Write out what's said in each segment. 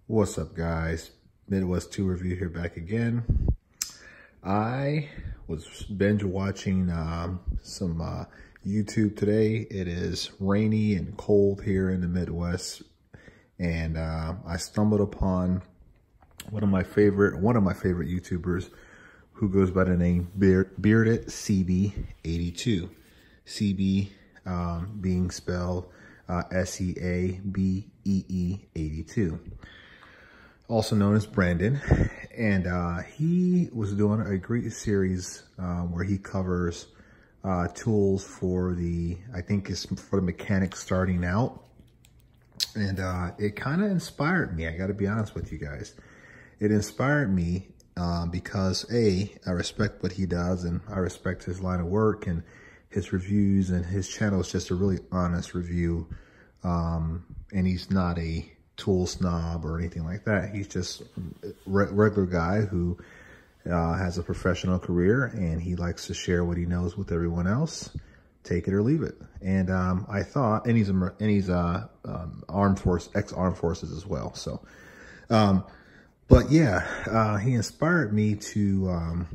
What's up, guys? Midwest 2 review here back again. I was binge watching some YouTube today. It is rainy and cold here in the Midwest, and I stumbled upon one of my favorite YouTubers who goes by the name Bearded CB82. CB being spelled SEABEE 82. Also known as Brandon, and he was doing a great series where he covers tools for I think it's for the mechanics starting out, and it kind of inspired me. I got to be honest with you guys. It inspired me because I respect what he does, and I respect his line of work and his reviews, and his channel is just a really honest review, and he's not a tool snob or anything like that. He's just a regular guy who has a professional career, and he likes to share what he knows with everyone else. Take it or leave it. And I thought, and he's ex-armed forces as well. So, but yeah, he inspired me to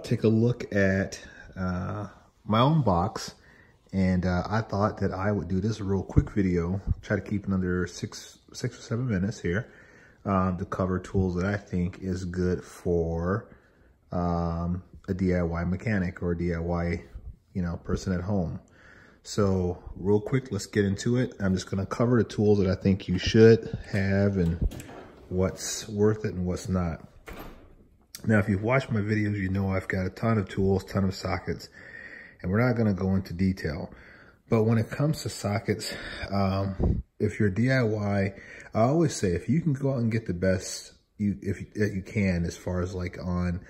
take a look at my own box. And I thought that I would do this real quick video, try to keep it under six or 7 minutes here, to cover tools that I think is good for a DIY mechanic or a DIY, person at home. So real quick, let's get into it. I'm just gonna cover the tools that I think you should have and what's worth it and what's not. Now, if you've watched my videos, you know I've got a ton of tools, ton of sockets, and we're not going to go into detail. But when it comes to sockets, if you're DIY, I always say if you can go out and get the best that you can, as far as like on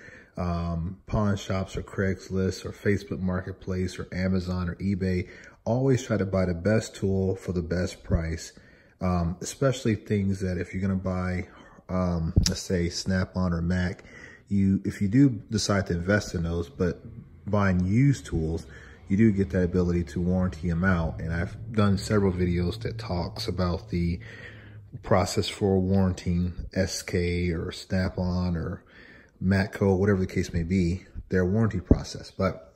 pawn shops or Craigslist or Facebook Marketplace or Amazon or eBay, always try to buy the best tool for the best price. Especially things that if you're going to buy, let's say Snap-on or Mac, if you do decide to invest in those, but buying used tools, you do get that ability to warranty them out. And I've done several videos that talks about the process for warranting SK or Snap-on or Matco, whatever the case may be, their warranty process. But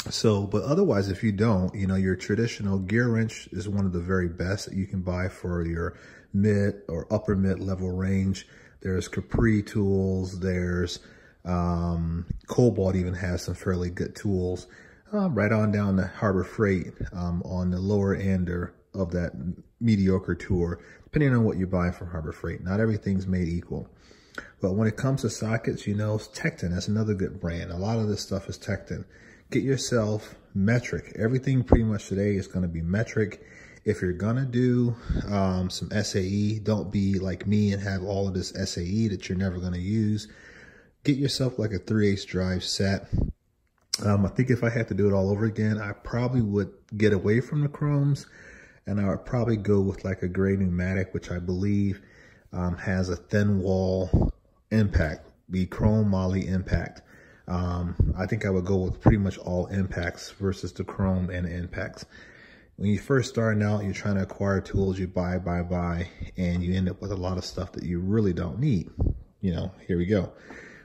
otherwise, if you don't, your traditional gear wrench is one of the very best that you can buy for your mid or upper mid level range. There's Capri tools, there's Cobalt even has some fairly good tools, right on down to Harbor Freight on the lower end of that mediocre tour, depending on what you're buying from Harbor Freight. Not everything's made equal. But when it comes to sockets, Tekton, that's another good brand. A lot of this stuff is Tekton. Get yourself metric. Everything pretty much today is going to be metric. If you're going to do some SAE, don't be like me and have all of this SAE that you're never going to use. Get yourself like a 3/8 drive set. I think if I had to do it all over again, I probably would get away from the chromes, and I would probably go with like a gray pneumatic, which I believe has a thin wall impact, be chrome moly impact. I think I would go with pretty much all impacts versus the chrome and impacts. When you first starting out, you're trying to acquire tools, you buy, and you end up with a lot of stuff that you really don't need. Here we go.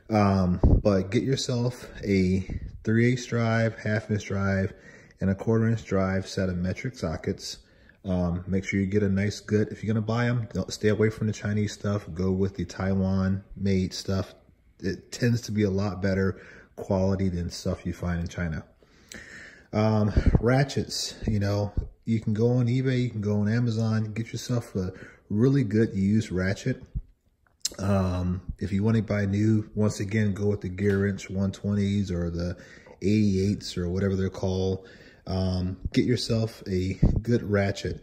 But get yourself a 3/8 drive, 1/2 inch drive, and a 1/4 inch drive set of metric sockets. Make sure you get a nice good, if you're going to buy them, don't stay away from the Chinese stuff. Go with the Taiwan made stuff. It tends to be a lot better quality than stuff you find in China. Ratchets, you can go on eBay, you can go on Amazon, get yourself a really good used ratchet. If you want to buy new, once again, go with the Gear Wrench 120s or the 88s or whatever they're called. Get yourself a good ratchet.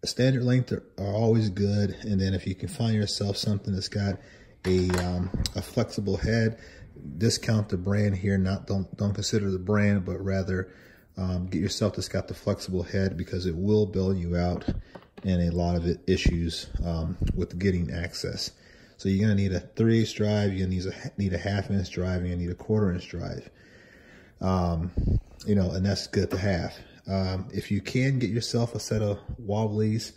Standard length are always good. And then if you can find yourself something that's got a flexible head, discount the brand here. Don't consider the brand, but rather get yourself that's got the flexible head, because it will bail you out and a lot of issues with getting access. So you're gonna need a 3/8 drive, you're gonna need a 1/2 inch drive, and you need a 1/4 inch drive. And that's good to have. If you can get yourself a set of Wobblies,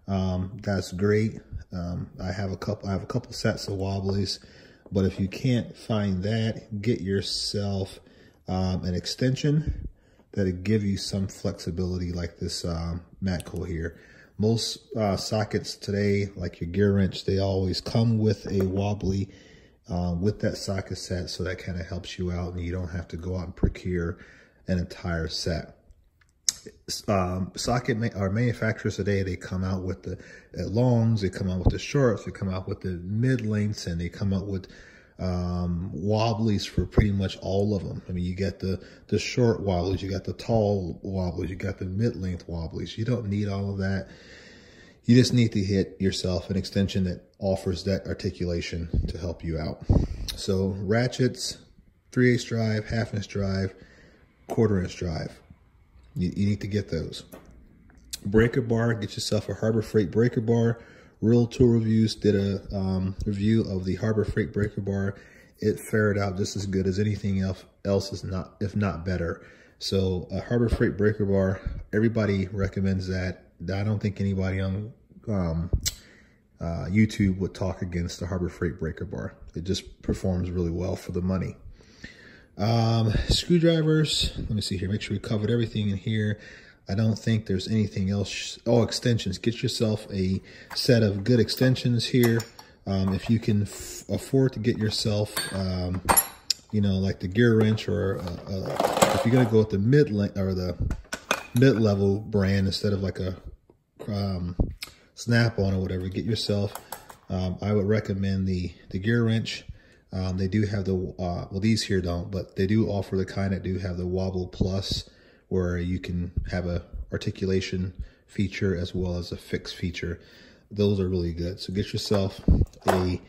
that's great. I have a couple sets of wobblies, but if you can't find that, get yourself an extension that'll give you some flexibility, like this Matco here. Most sockets today, like your gear wrench, they always come with a wobbly with that socket set, so that kind of helps you out and you don't have to go out and procure an entire set. Manufacturers today, they come out with the longs, they come out with the shorts, they come out with the mid lengths, and they come out with wobblies for pretty much all of them. I mean, you got the short wobblies, you got the tall wobblies, you got the mid length wobblies. You don't need all of that. You just need to hit yourself an extension that offers that articulation to help you out. So ratchets, 3/8 drive, 1/2 inch drive, 1/4 inch drive. You need to get those. Breaker bar, get yourself a Harbor Freight breaker bar. Real Tool Reviews did a review of the Harbor Freight breaker bar. It fared out just as good as anything else if not better. So a Harbor Freight breaker bar, everybody recommends that. I don't think anybody on YouTube would talk against the Harbor Freight breaker bar. It just performs really well for the money. Screwdrivers, let me see here, make sure we covered everything in here. I don't think there's anything else. Oh, extensions, get yourself a set of good extensions here. If you can afford to get yourself, you know, like the gear wrench, or if you're gonna go with the mid-level brand instead of like a Snap-on or whatever, get yourself, I would recommend the gear wrench. They do have the, well, these here don't, but they do offer the kind that do have the Wobble Plus, where you can have a articulation feature as well as a fix feature. Those are really good. So get yourself a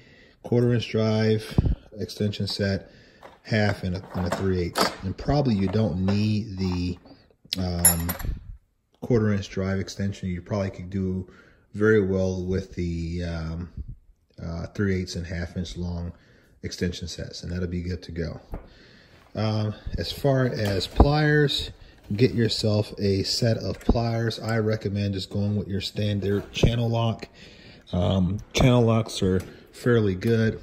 1/4 inch drive extension set, 1/2 and a 3/8. And probably you don't need the 1/4 inch drive extension. You probably could do very well with the 3/8 and 1/2 inch long extension sets, and that'll be good to go. As far as pliers, get yourself a set of pliers. I recommend just going with your standard channel lock. Channel locks are fairly good.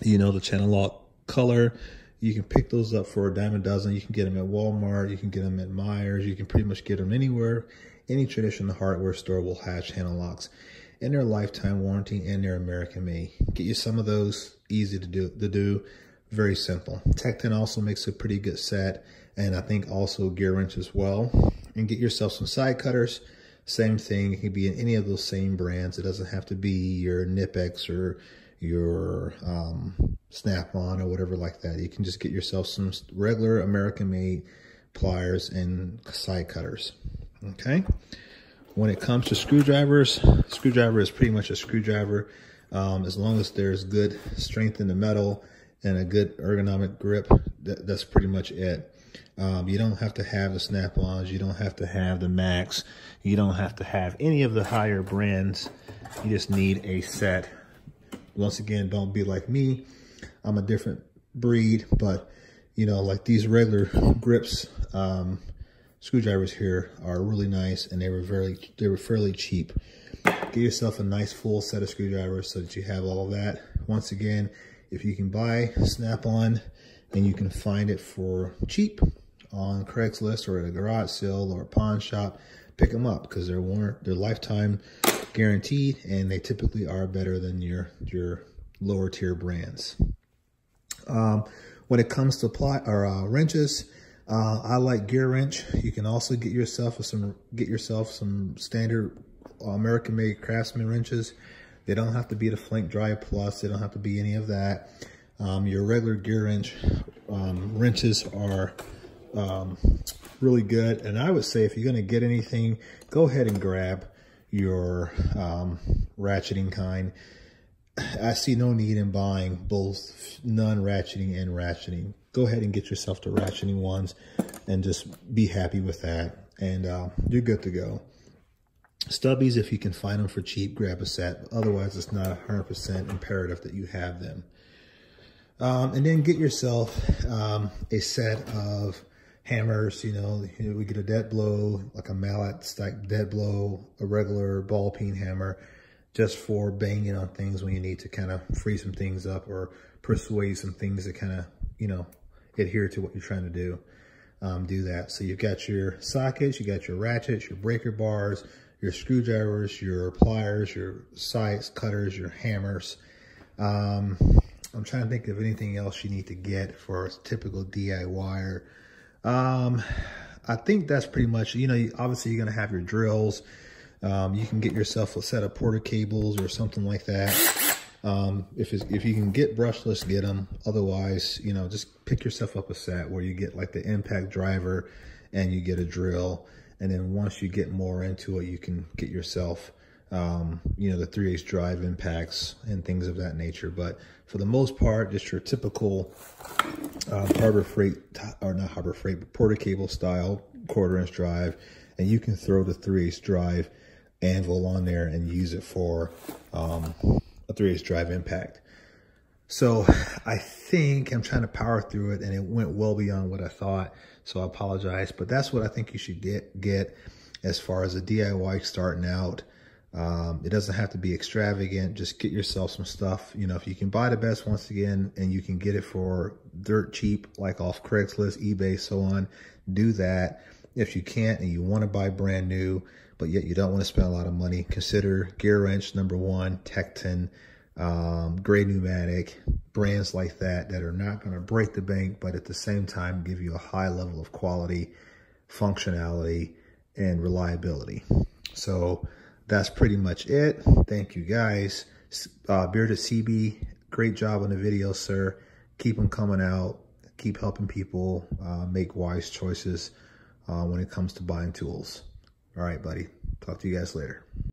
You know the channel lock color. You can pick those up for a dime a dozen. You can get them at Walmart. You can get them at Myers. You can pretty much get them anywhere. Any traditional hardware store will have channel locks. And they're lifetime warranty, and they're American made. Get you some of those. Easy to do, very simple. Tekton also makes a pretty good set, and I think also gear wrench as well. And get yourself some side cutters. Same thing, it can be in any of those same brands. It doesn't have to be your Knipex or your Snap-on or whatever like that. You can just get yourself some regular American made pliers and side cutters. Okay. When it comes to screwdrivers, screwdriver is pretty much a screwdriver. As long as there's good strength in the metal and a good ergonomic grip, that's pretty much it. You don't have to have the Snap-ons. You don't have to have the Max. You don't have to have any of the higher brands. You just need a set. Once again, don't be like me. I'm a different breed, but you know, like these regular grips, screwdrivers here are really nice, and they were fairly cheap. Get yourself a nice full set of screwdrivers so that you have all of that. Once again, if you can buy Snap-on and you can find it for cheap on Craigslist or at a garage sale or a pawn shop, pick them up, because they're lifetime guaranteed, and they typically are better than your lower tier brands. When it comes to wrenches, I like gear wrench. You can also get yourself some standard American-made Craftsman wrenches. They don't have to be the Flink Drive Plus. They don't have to be any of that. Your regular gear wrench wrenches are really good. And I would say if you're going to get anything, go ahead and grab your ratcheting kind. I see no need in buying both non-ratcheting and ratcheting. Go ahead and get yourself the ratcheting ones and just be happy with that. And you're good to go. Stubbies, if you can find them for cheap, grab a set. Otherwise, it's not 100% imperative that you have them. And then get yourself a set of hammers, we get a dead blow, like a mallet stack dead blow, a regular ball peen hammer, just for banging on things when you need to kind of free some things up or persuade some things that kind of, adhere to what you're trying to do. Do that. So you've got your sockets, you got your ratchets, your breaker bars, your screwdrivers, your pliers, your sights, cutters, your hammers. I'm trying to think of anything else you need to get for a typical DIYer. I think that's pretty much, obviously you're going to have your drills. You can get yourself a set of Porter cables or something like that. If you can get brushless, get them. Otherwise, just pick yourself up a set where you get like the impact driver and you get a drill. And then once you get more into it, you can get yourself, the 3/8 drive impacts and things of that nature. But for the most part, just your typical Harbor Freight, or not Harbor Freight, but Porter cable style 1/4" drive. And you can throw the 3/8 drive anvil on there and use it for a 3/8 drive impact. So I think I'm trying to power through it, and it went well beyond what I thought. So I apologize, but that's what I think you should get as far as a DIY starting out. It doesn't have to be extravagant. Just get yourself some stuff. If you can buy the best, once again, and you can get it for dirt cheap, like off Craigslist, eBay, so on, do that. If you can't and you want to buy brand new, but yet you don't want to spend a lot of money, consider Gear Wrench #1, Tecton, Grey Pneumatic, brands like that are not going to break the bank, but at the same time give you a high level of quality, functionality, and reliability. So that's pretty much it. Thank you guys. Bearded CB, great job on the video, sir. Keep them coming out. Keep helping people make wise choices when it comes to buying tools. All right, buddy. Talk to you guys later.